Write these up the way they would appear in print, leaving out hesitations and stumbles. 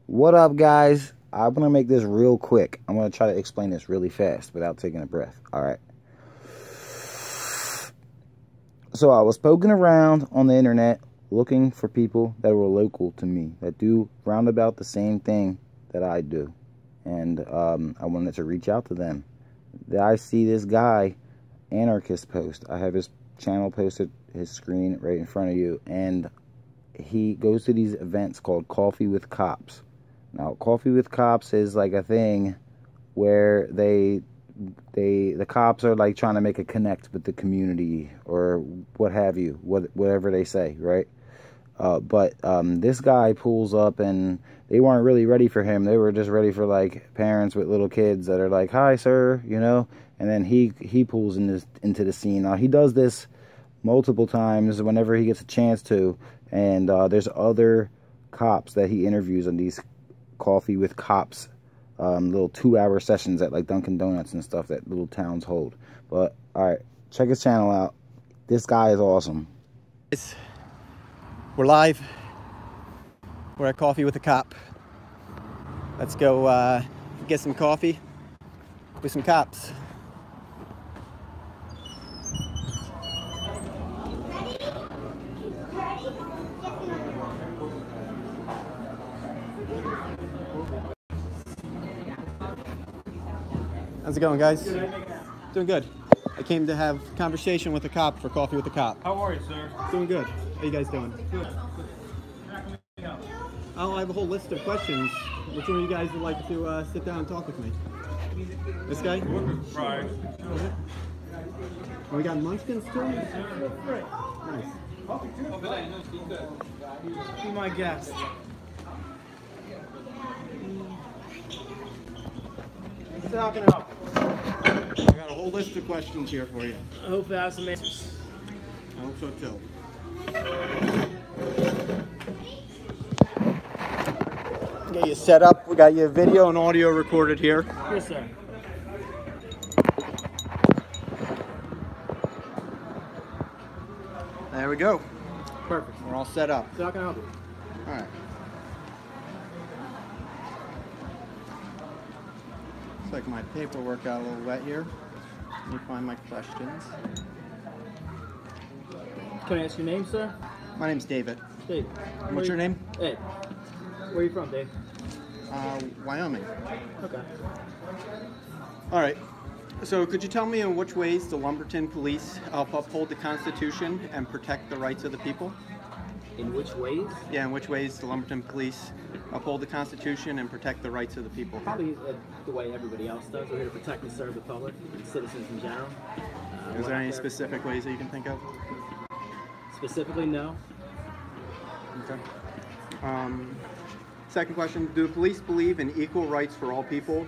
What up, guys? I'm gonna make this real quick. I'm gonna try to explain this really fast without taking a breath. All right. So I was poking around on the internet looking for people that were local to me that do roundabout the same thing that I do, and I wanted to reach out to them. I see this guy, Anarchist, post. I have his channel posted, his screen right in front of you, and he goes to these events called Coffee with Cops. Now, Coffee with Cops is like a thing where the cops are like trying to make a connect with the community or what have you, whatever they say, right? But this guy pulls up, and they weren't really ready for him. They were just ready for like parents with little kids that are like, "Hi, sir," you know. And then he pulls into the scene. Now, he does this multiple times whenever he gets a chance to, and there's other cops that he interviews on these Coffee with Cops little 2-hour sessions at like Dunkin' Donuts and stuff that little towns hold. But all right, check his channel out. This guy is awesome. We're live. We're at Coffee with a Cop. Let's go get some coffee with some cops. How's it going, guys? Doing good. I came to have a conversation with a cop for Coffee with a Cop. How are you, sir? Doing good. How you guys doing? Good. I have a whole list of questions. Which one of you guys would like to sit down and talk with me? This guy? Right. Okay. We got munchkins too? Nice. Be my guest. So how can I help? I got a whole list of questions here for you. I hope that has some answers. I hope so too. Get you set up. We got your video and audio recorded here. Yes, sir. There we go. Perfect. We're all set up. So how can I help you? All right. Looks like my paperwork got a little wet here. Let me find my questions. Can I ask your name, sir? My name's David. Dave. What's your name? Ed. Where are you from, Dave? Wyoming. Okay. All right. So could you tell me in which ways the Lumberton police help uphold the Constitution and protect the rights of the people? In which ways? Yeah, in which ways the Lumberton police uphold the Constitution and protect the rights of the people? Probably the way everybody else does. We're here to protect and serve the public and citizens in general. Is there any specific ways that you can think of? Specifically, no. Okay. Second question, do the police believe in equal rights for all people?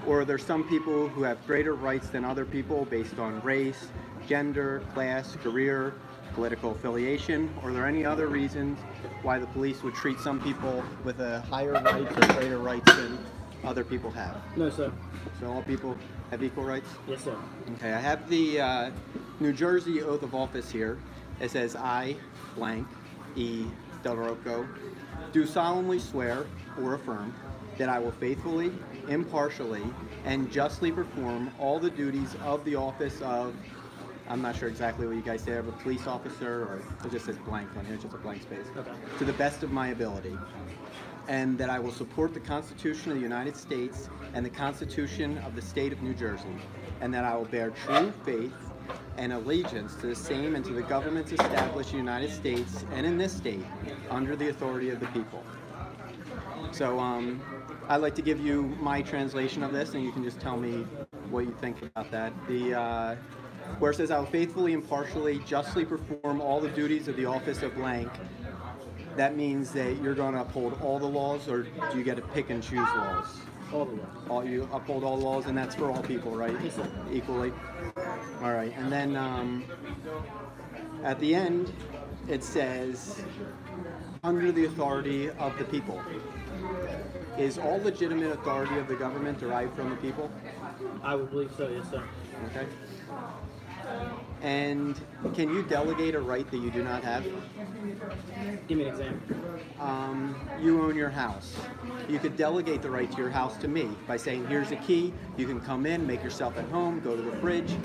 Or are there some people who have greater rights than other people based on race, gender, class, career, political affiliation? Or are there any other reasons why the police would treat some people with a higher rights or greater rights than other people have? No, sir. So all people have equal rights? Yes, sir. Okay, I have the New Jersey Oath of Office here. It says, I, blank, E. Del Rocco, do solemnly swear or affirm that I will faithfully, impartially, and justly perform all the duties of the office of, I'm not sure exactly what you guys say, of a police officer, or it just says blank on here, it's just a blank space, Okay. to the best of my ability. And that I will support the Constitution of the United States and the Constitution of the State of New Jersey. And that I will bear true faith and allegiance to the same and to the governments established in the United States and in this state under the authority of the people. So I'd like to give you my translation of this, and you can just tell me what you think about that. Where it says, I will faithfully, impartially, justly perform all the duties of the office of blank. That means that you're going to uphold all the laws, or do you get to pick and choose laws? All the laws. You uphold all laws, and that's for all people, right? Yes, sir. Equally. All right, and then at the end, it says, under the authority of the people. Is all legitimate authority of the government derived from the people? I would believe so, yes, sir. Okay. And can you delegate a right that you do not have? Give me an example. You own your house. You could delegate the right to your house to me by saying, here's a key, you can come in, make yourself at home, go to the fridge.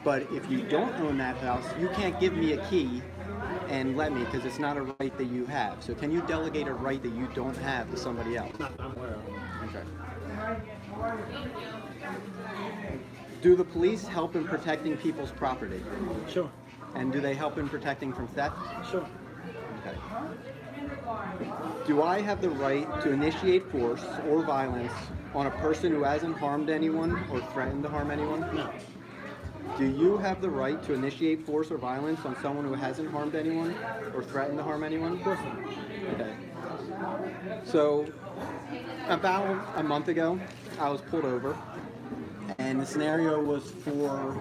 But if you don't own that house, you can't give me a key and let me, because it's not a right that you have. So can you delegate a right that you don't have to somebody else? Not that I'm aware of. Okay. Do the police help in protecting people's property? Sure. And do they help in protecting from theft? Sure. Okay. Do I have the right to initiate force or violence on a person who hasn't harmed anyone or threatened to harm anyone? No. Do you have the right to initiate force or violence on someone who hasn't harmed anyone or threatened to harm anyone? Of course not. Okay. So, about a month ago, I was pulled over, and the scenario was for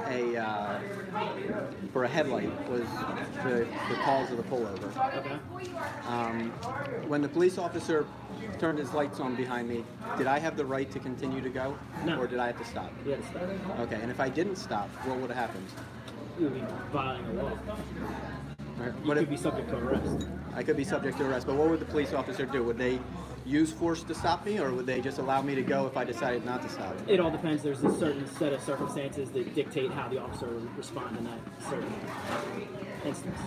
a headlight was the cause of the pullover. Okay. When the police officer turned his lights on behind me, did I have the right to continue to go? No. Or did I have to stop? You had to stop. Okay, and if I didn't stop, what would have happened? You would be violating the law. You What could if be subject to arrest. I could be subject to arrest, but what would the police officer do? Would they use force to stop me, or would they just allow me to go if I decided not to stop? It all depends. There's a certain set of circumstances that dictate how the officer will respond in that certain instance.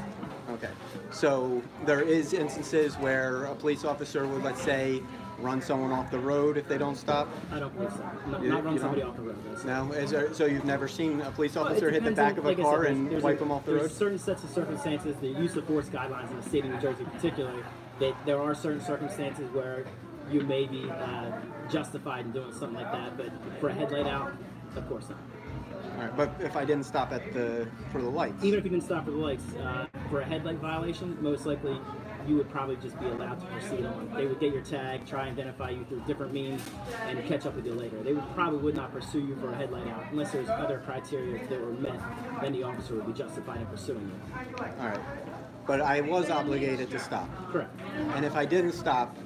Okay. So there is instances where a police officer would, let's say, run someone off the road if they don't stop? I don't believe so. Not You run don't? somebody off the road. That's- No? So you've never seen a police Well, it officer hit the depends back on- of a like I car said, and there's wipe them off the road? There's certain sets of circumstances, the use of force guidelines in the state of New Jersey particularly, that there are certain circumstances where you may be justified in doing something like that, but for a headlight out, of course not. All right, but if I didn't stop for the lights? Even if you didn't stop for the lights, for a headlight violation, most likely you would probably just be allowed to proceed on. They would get your tag, try and identify you through different means, and catch up with you later. They would not pursue you for a headlight out unless there's other criteria that were met. Then the officer would be justified in pursuing you. All right. But I was obligated to stop. Correct. And if I didn't stop,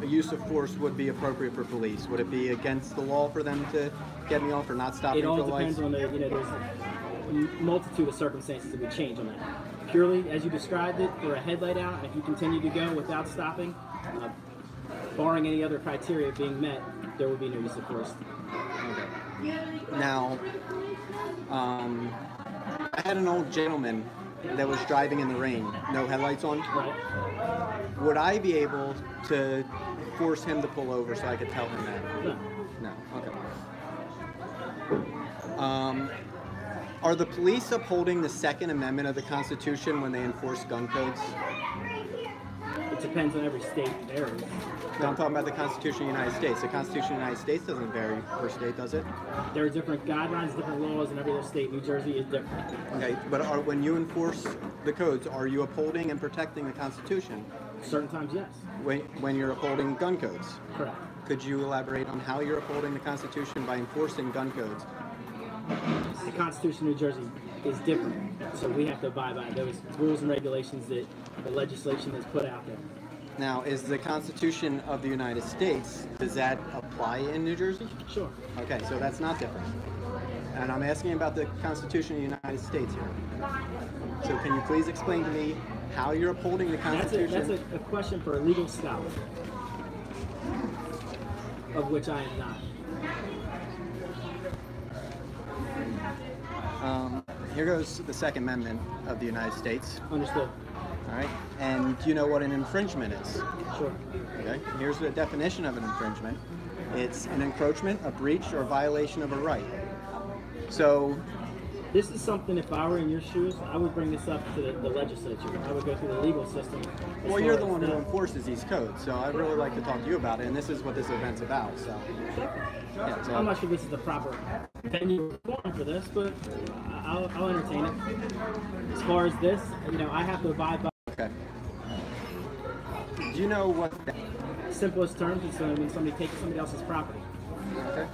a use of force would be appropriate for police. Would it be against the law for them to get me off for not stopping It all for lights? depends on there's a multitude of circumstances that would change on that. Purely, as you described it, for a headlight out, if you continue to go without stopping, barring any other criteria being met, there would be no use of force. Now, I had an old gentleman that was driving in the rain, no headlights on. Right? Would I be able to force him to pull over so I could tell him that? No. No. Okay. Are the police upholding the Second Amendment of the Constitution when they enforce gun codes? It depends on every state it varies. No, I'm talking about the Constitution of the United States. The Constitution of the United States doesn't vary per state, does it? There are different guidelines, different laws in every other state. New Jersey is different. Okay, but when you enforce the codes, are you upholding and protecting the Constitution Certain times, yes. when you're upholding gun codes? Correct. Could you elaborate on how you're upholding the Constitution by enforcing gun codes? The Constitution of New Jersey is different, so we have to abide by those rules and regulations that the legislation has put out there. Now, is the Constitution of the United States, does that apply in New Jersey? Sure. Okay, so that's not different. And I'm asking about the Constitution of the United States here. So can you please explain to me how you're upholding the Constitution? That's a question for a legal scholar, of which I am not. Here goes the Second Amendment of the United States. Understood. All right, and do you know what an infringement is? Sure. Okay, here's the definition of an infringement. It's an encroachment, a breach, or violation of a right. So, This is something, if I were in your shoes, I would bring this up to the legislature. I would go through the legal system. as well, you're far the one as who enforces these codes, so I'd really like to talk to you about it, and this is what this event's about, so. Yeah, so I'm not sure this is the proper venue or forum for this, but I'll entertain it. As far as this, I have to abide by okay. Do you know what the simplest terms is when somebody takes somebody else's property. okay.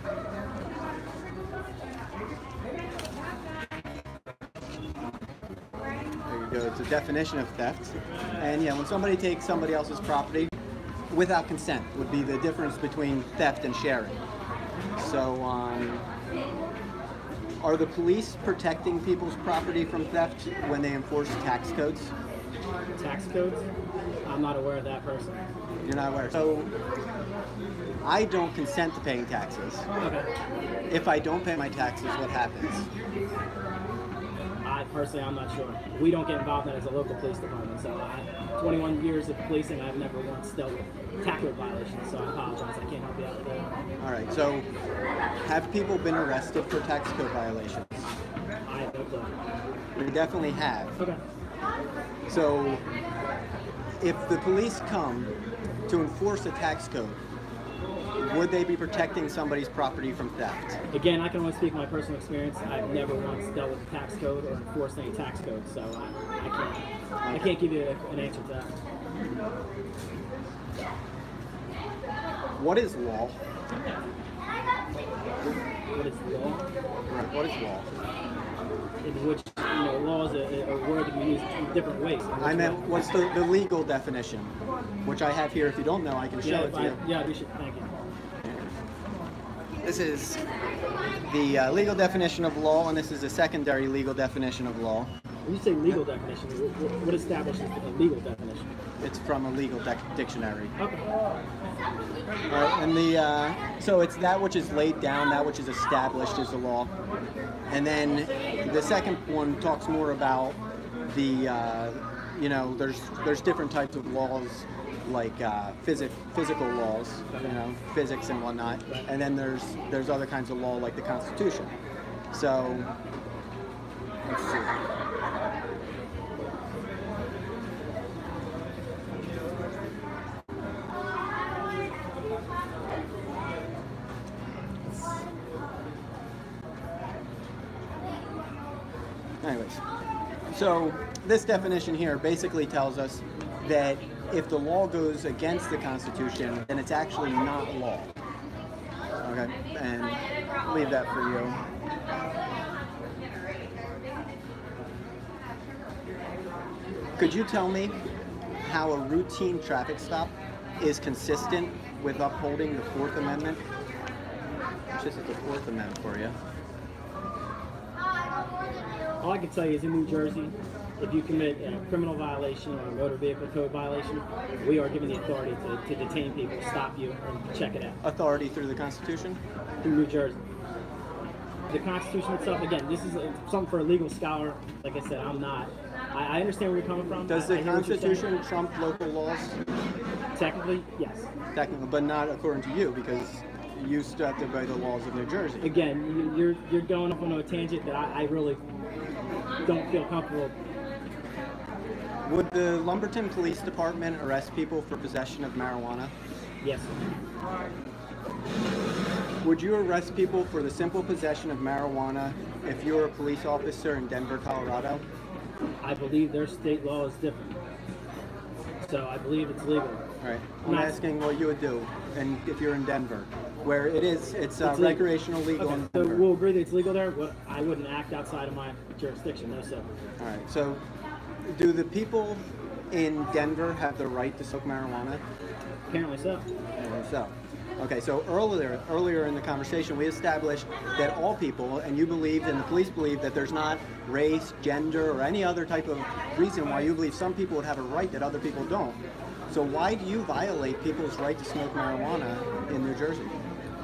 There you go. It's a definition of theft. And yeah, when somebody takes somebody else's property without consent would be the difference between theft and sharing. So Are the police protecting people's property from theft when they enforce tax codes? Tax codes? I'm not aware of that personally. You're not aware. So I don't consent to paying taxes. Okay. If I don't pay my taxes, what happens? I'm not sure. We don't get involved in that as a local police department. So 21 years of policing, I've never once dealt with tax code violations. So I apologize. I can't help you out with that. All right. So have people been arrested for tax code violations? I have no clue. We definitely have. Okay. So if the police come to enforce a tax code, would they be protecting somebody's property from theft? Again, I can only speak my personal experience. I've never once dealt with the tax code or enforced any tax code, so I can't give you an answer to that. What is law? What is law? Right. What is law? In which, law is a word that we use in different ways. I meant, what's the legal definition? Which I have here. If you don't know, I can show it to you. Yeah, you should. Thank you. This is the legal definition of law, and this is a secondary legal definition of law. When you say legal definition, what establishes a legal definition? It's from a legal dictionary. Okay. All right, and so it's that which is laid down, that which is established is the law. And then the second one talks more about the, there's different types of laws, like physical laws, physics and whatnot, and then there's other kinds of law like the Constitution. So let's see. Anyways, so this definition here basically tells us that if the law goes against the Constitution, then it's actually not law. Okay, and leave that for you. Could you tell me how a routine traffic stop is consistent with upholding the Fourth Amendment? This is the Fourth Amendment for you. All I can tell you is in New Jersey, if you commit a criminal violation or a motor vehicle code violation, we are given the authority to detain people, stop you, and check it out. Authority through the Constitution? Through New Jersey. The Constitution itself, again, this is something for a legal scholar. Like I said, I'm not. I understand where you're coming from. Does the Constitution trump local laws? Technically, yes. Technically, but not according to you, because you still have to obey the laws of New Jersey. Again, you're going off on a tangent that I really don't feel comfortable. Would the Lumberton Police Department arrest people for possession of marijuana? Yes. Would you arrest people for the simple possession of marijuana if you were a police officer in Denver, Colorado? I believe their state law is different. So I believe it's legal. All right. I'm asking what you would do, and if you're in Denver, where it's recreational legal. Okay, in so Denver. we'll agree that it's legal there, but I wouldn't act outside of my jurisdiction, no sir. All right. So, do the people in Denver have the right to smoke marijuana? Apparently so. Apparently so. Okay, so earlier in the conversation, we established that all people, and you believed, and the police believe, that there's not race, gender, or any other type of reason why you believe some people would have a right that other people don't. So why do you violate people's right to smoke marijuana in New Jersey?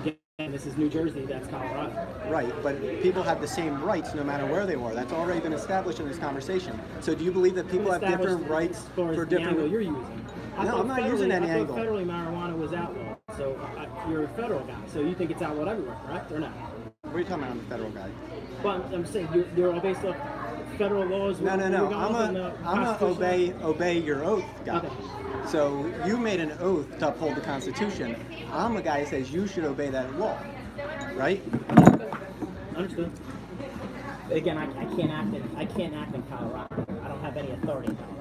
Again, this is New Jersey, that's Colorado. Right, but people have the same rights no matter where they are. That's already been established in this conversation. So do you believe that people have different rights for different... angle you're using. No, I'm not using any angle. I thought federally marijuana was outlawed, so you're a federal guy, so you think it's outlawed everywhere, correct, or not? What are you talking about? I'm a federal guy. Well, I'm saying you're all based off federal laws. No. I'm a obey your oath guy. Okay. So you made an oath to uphold the Constitution. I'm a guy that says you should obey that law, right? Understood. Again, I can't act in Colorado. I don't have any authority in Colorado.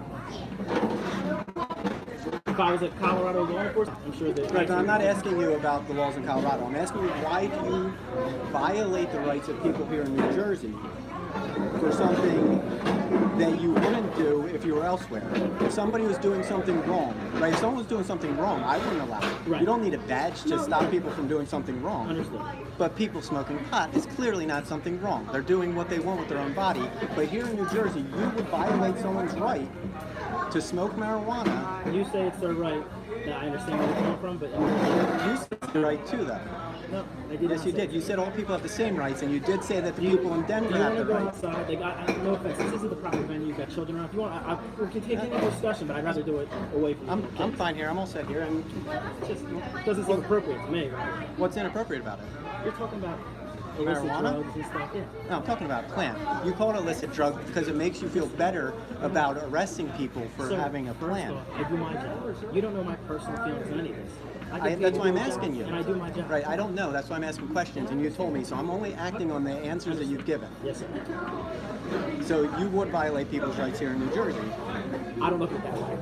If I was a Colorado law enforcement, I'm sure that... Right, but I'm not asking you about the laws in Colorado. I'm asking you, why do you violate the rights of people here in New Jersey for something that you wouldn't do if you were elsewhere. If somebody was doing something wrong, right? If someone was doing something wrong, I wouldn't allow it. Right. You don't need a badge to stop people from doing something wrong. Understood. But people smoking pot is clearly not something wrong. They're doing what they want with their own body. But here in New Jersey, you would violate someone's right to smoke marijuana. You say it's their right. That I understand where you're coming from, but You said it's the right too, though. no, I did. Yes, you did. You said all people have the same rights, and you did say that the people in Denver You have want to the go rights. outside? Like, no offense, this isn't the proper venue. You've got children around. If you want, we can continue the discussion, but I'd rather do it away from. I'm fine here. I'm all set here. And It just doesn't seem appropriate to me. Right? what's inappropriate about it? You're talking about illicit Marijuana? drugs and stuff. Yeah. No, I'm talking about a plant. You call it illicit drug because it makes you feel better about arresting people for So, having a first plant. off, I do my job. You don't know my personal feelings on any of this. I get paid That's to why I'm do a asking job, you. And I do my job. Right, I don't know. That's why I'm asking questions, and you told me, so I'm only acting on the answers that you've given. Yes, sir. So you would violate people's rights here in New Jersey. I don't look at it that way.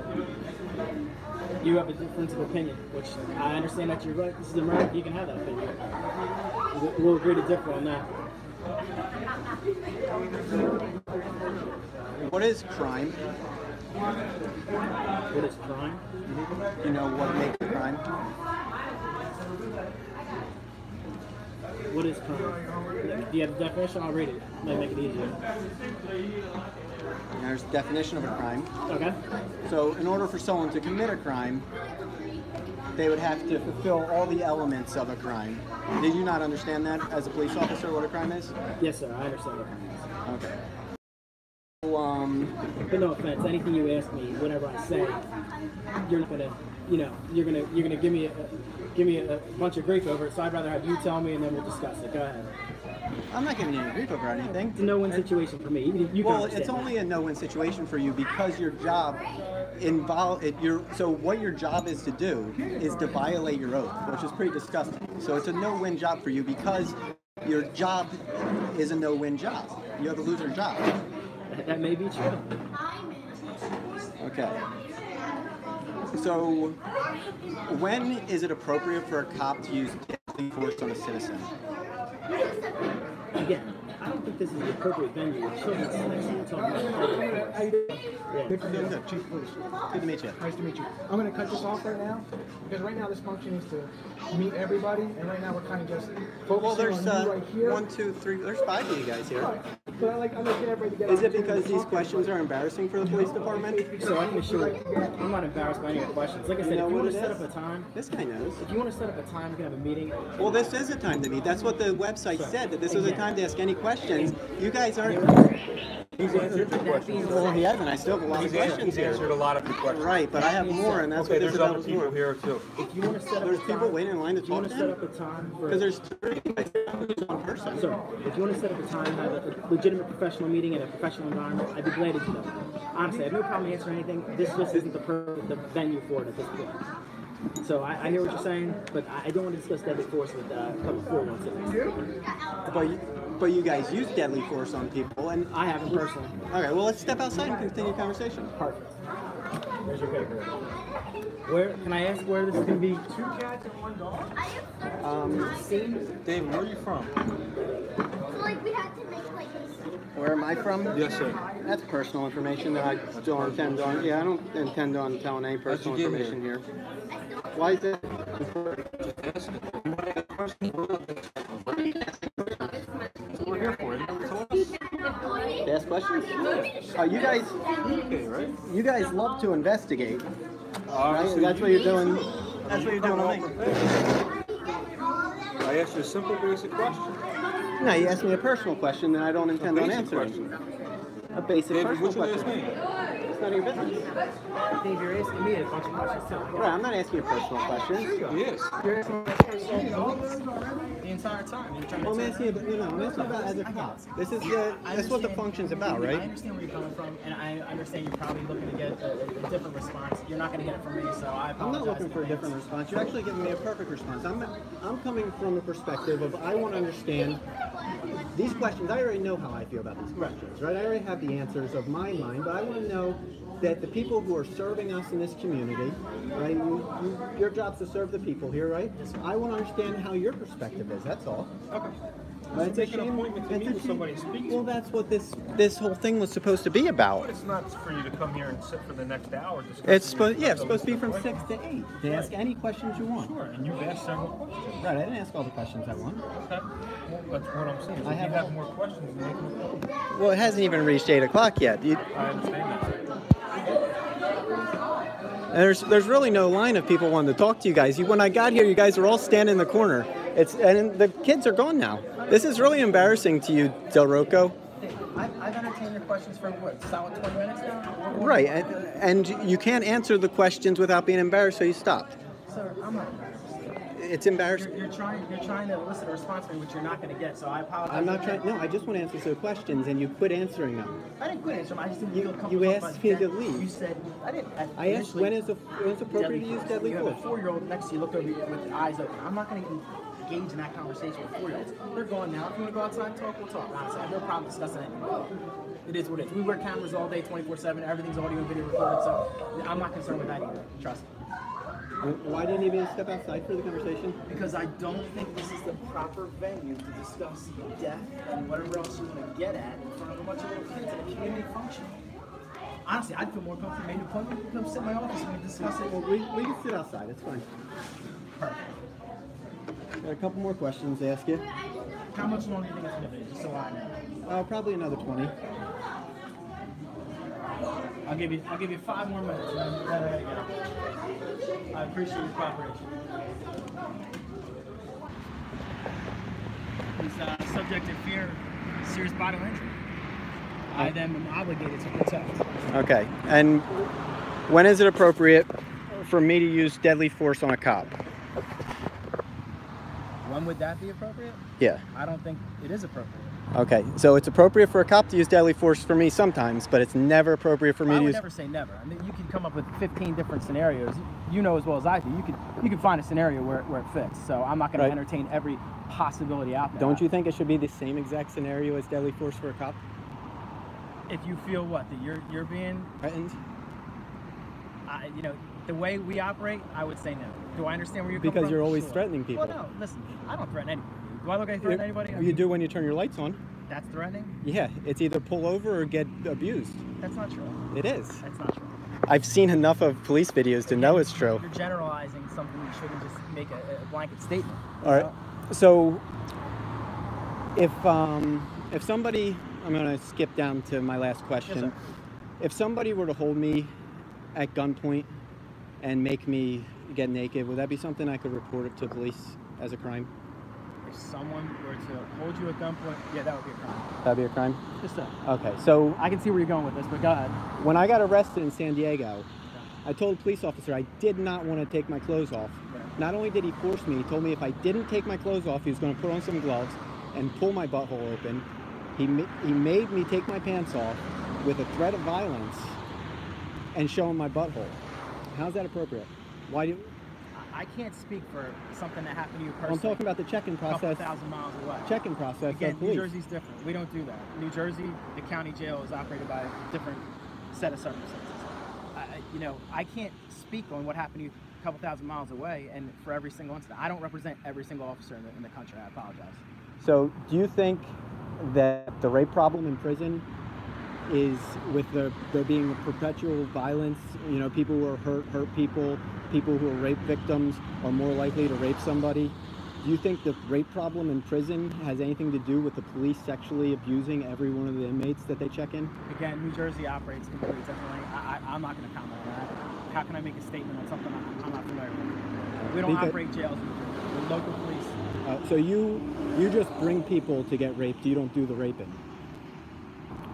You have a difference of opinion, which I understand that you're right. This is America. You can have that opinion. We'll agree to differ on that. What is crime? What is crime? You know what makes a crime? What is crime? Do you have the definition? I'll read it. Might make it easier. There's a definition of a crime. Okay. So in order for someone to commit a crime, they would have to fulfill all the elements of a crime. Did you not understand that as a police officer what a crime is? Yes, sir. I understand what crime is. Okay. So, But no offense, anything you ask me, whatever I say, you're not gonna, you're gonna give me a bunch of grief over it. So I'd rather have you tell me, and then we'll discuss it. Go ahead. I'm not giving you any grief over anything. It's a no-win situation for me. You can Well, understand it's that. only a no-win situation for you because your job so what your job is to do is to violate your oath, which is pretty disgusting. So it's a no-win job for you because your job is a no-win job. You have a loser job. That may be true. Okay. So when is it appropriate for a cop to use deadly force on a citizen? Again, I don't think this is the appropriate venue for children's sex. We're talking about How you doing? Yeah. Good to meet you. Good. Chief of Police. Good to meet you. Nice to meet you. I'm going to cut this off right now because right now this function is to meet everybody, and right now we're kind of just Well, focusing there's on you right here. 1, 2, 3. There's 5 of you guys here. Right. But I like to get everybody to get Is it opportunity because to these talk. questions are embarrassing for the police department? So I can assure you, I'm not embarrassed by any of the questions. Like I said, You know if you what want to it set is? up a time, This guy knows. if you want to set up a time, we can have a meeting. Well, this is a time to meet. That's what the website said, that this was a time to ask any questions. You guys aren't... He's answered your questions. Well, he hasn't. I still have a lot of questions He's answered here. a lot of your questions. Right, but I have more, and that's Okay, what there's this other was people more. here too. If you want to set up There's a people time, waiting in line to if you want talk to to set up him? a time for Because there's 3. There's one person. Sir, if you want to set up a time, have a legitimate professional meeting in a professional environment, I'd be glad to do that. Honestly, I have no problem answering anything. This just isn't the venue for it at this point. So I hear what you're saying, but I don't want to discuss deadly force with a couple 416. But you guys use deadly force on people, and... I haven't personally. Okay, well, let's step outside and continue the conversation. Perfect. There's your paper. Where can I ask where this is going to be? 2 cats and 1 dog? David, where are you from? So like we had to make like Where am I from? Yes, sir. That's personal information that I don't intend on. Yeah, I don't intend on telling any personal get information here. Why is that? We're here for it. To ask questions? You guys love to investigate. Right? That's what you're doing. That's what you're doing on me. I asked you a simple, basic question. No, you asked me a personal question that I don't intend on basic answering. question. A basic David, personal what you question. ask me? It's none of your business. Dave, you're asking me a bunch of questions too. Right, I'm not asking you personal questions. Yes. You're asking me questions the entire time. You're trying to Well, I'm asking you, I'm asking about as a cop. That's what the function's about, I right? understand where you're coming from, and I understand you're probably looking to get a different response. You're not going to get it from me, so I apologize. I'm not looking for a in different advance. response. You're actually giving me a perfect response. I'm coming from the perspective of I want to understand these questions. I already know how I feel about these questions, right? I already have the answers of my mind, but I want to know that the people who are serving us in this community, right? Your job's to serve the people here, right? I want to understand how your perspective is. That's all. Okay. But it's a Make an shame. appointment to It's meet a with shame. somebody and speak to Well, them. that's what this whole thing was supposed to be about. But it's not for you to come here and sit for the next hour discussing. It's supposed your- it's supposed to be from 6 to 8. To ask Right. any questions you want. Sure, and you've asked several questions. Right, I didn't ask all the questions I want. Okay. Well, that's what I'm saying. So I if have- you have more questions, make them. Well, it hasn't even reached 8 o'clock yet. I understand that. And there's really no line of people wanting to talk to you guys. When I got here, you guys were all standing in the corner. And the kids are gone now. This is really embarrassing to you, Del Rocco. I've entertained your questions for what, solid 20 minutes now? Right, and you can't answer the questions without being embarrassed, so you stop. Sir, I'm not embarrassed. It's embarrassing. You're trying to elicit a response from me, which you're not going to get. So I apologize. I'm not trying. No, I just want to answer some questions, and you quit answering them. I didn't quit answering. I just didn't feel comfortable. You talking asked about me to death. leave. You said I didn't. I asked when is appropriate to use deadly You have a force. 4-year-old next to you, look over you with your eyes open. I'm not going to engage in that conversation with 4-year-olds. They're gone now. If you want to go outside and talk, we'll talk. Honestly, I have no problem discussing anything. It is what it is. We wear cameras all day, 24/7. Everything's audio and video recorded, so I'm not concerned with that either. Trust me. Why didn't you even step outside for the conversation? Because I don't think this is the proper venue to discuss death and whatever else you want to get at in front of a bunch of little kids at a community function. Honestly, I'd feel more comfortable making an appointment. You come sit in my office and we discuss it. Well, we can sit outside. It's fine. Perfect. Got a couple more questions to ask you. How much longer do you think it's going to be? Just so I know. Probably another 20. I'll give you 5 more minutes. And then I gotta go. I appreciate your cooperation. He's subject to fear of serious bodily injury. I then am obligated to protect. Okay. And when is it appropriate for me to use deadly force on a cop? When would that be appropriate? Yeah. I don't think it is appropriate. Okay. So it's appropriate for a cop to use deadly force for me sometimes, but it's never appropriate for me I to would use. never say never. I mean, you can come up with 15 different scenarios. You know as well as I do. You can find a scenario where it fits. So I'm not going Right. to entertain every possibility out there. Don't you think it should be the same exact scenario as deadly force for a cop? If you feel what that you're being, Threatened? the way we operate, I would say no. Do I understand where you're coming from? Because you're always Sure. threatening people. Well, no. Listen, I don't threaten anybody. Do I look like I threaten anybody? I You mean, do when you turn your lights on. That's threatening. Yeah, it's either pull over or get abused. That's not true. It is. That's not true. I've seen enough of police videos to know it's true. You're generalizing something you shouldn't just make a blanket statement. All right. So if somebody, I'm going to skip down to my last question. Yes, If somebody were to hold me at gunpoint and make me get naked, would that be something I could report it to police as a crime? If someone were to hold you at gunpoint, yeah, that would be a crime. That'd be a crime? Just so. Okay. So I can see where you're going with this, but go ahead. when I got arrested in San Diego, I told a police officer I did not want to take my clothes off. Right. Not only did he force me, he told me if I didn't take my clothes off, he was going to put on some gloves and pull my butthole open. He made me take my pants off with a threat of violence and show him my butthole. How's that appropriate? Why do I can't speak for something that happened to you personally. I'm talking about the check-in a couple process. thousand miles away. Check-in process Again, of New police. Jersey's different. We don't do that. New Jersey, the county jail is operated by a different set of circumstances. I can't speak on what happened to you a couple thousand miles away and for every single incident. I don't represent every single officer in the country. I apologize. So, do you think that the rape problem in prison is with there being a perpetual violence? You know, people who are hurt people who are rape victims are more likely to rape somebody. Do you think the rape problem in prison has anything to do with the police sexually abusing every one of the inmates that they check in? Again, New Jersey operates completely differently. I'm not going to comment on that. How can I make a statement on something I'm not familiar with? We don't Because- operate jails in New Jersey. We're local police. So you just bring people to get raped. You don't do the raping.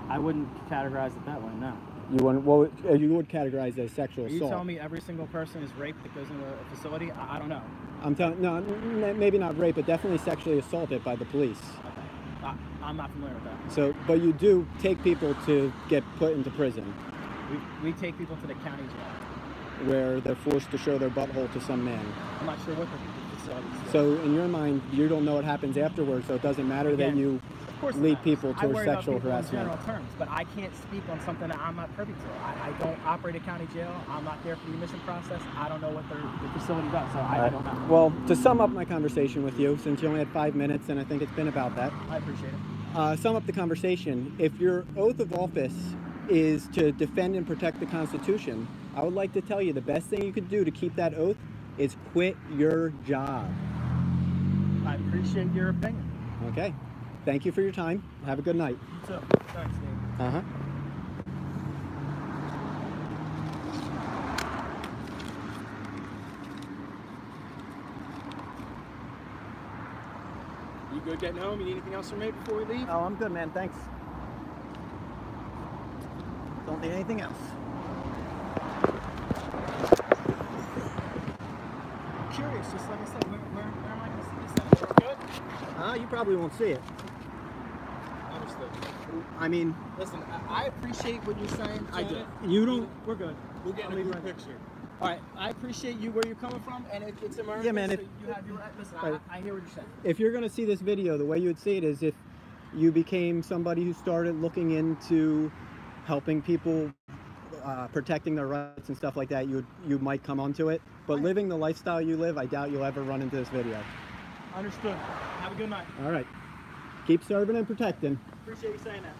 I wouldn't categorize it that way, no. You would categorize it as sexual Are you assault. telling me every single person is raped that goes into a facility? I don't know. I'm telling no, maybe not rape, but definitely sexually assaulted by the police. I'm not familiar with that. So, but you do take people to get put into prison, We take people to the county jail. where they're forced to show their butthole to some man. I'm not sure what the facility is. So, in your mind, you don't know what happens afterwards, so it doesn't matter that Again, you. course lead not. people I towards worry about sexual people in harassment. general terms, but I can't speak on something that I'm not privy to. I don't operate a county jail. I'm not there for the admission process. I don't know what the facility does, so I don't know. Well, to sum up my conversation with you, since you only had 5 minutes, and I think it's been about that, I appreciate it. sum up the conversation. If your oath of office is to defend and protect the Constitution, I would like to tell you the best thing you could do to keep that oath is quit your job. I appreciate your opinion. Okay. Thank you for your time. Have a good night. You too. Thanks, Dave. Uh-huh. You good getting home? You need anything else from me before we leave? Oh, I'm good, man. Thanks. Don't need anything else. I'm curious, just like I said, where am I going to see this at? Good? You probably won't see it. Understood. I mean, Listen, I appreciate what you're saying. I do. you don't... We're good. We'll get in a group picture. All right, I appreciate you where you're coming from, and it's America. Yeah, man, So if- you have your listen. Right. I hear what you're saying. If you're going to see this video, the way you would see it is if you became somebody who started looking into helping people, protecting their rights and stuff like that, you might come onto it. But living the lifestyle you live, I doubt you'll ever run into this video. Understood. Have a good night. All right. Keep serving and protecting. Appreciate you saying that.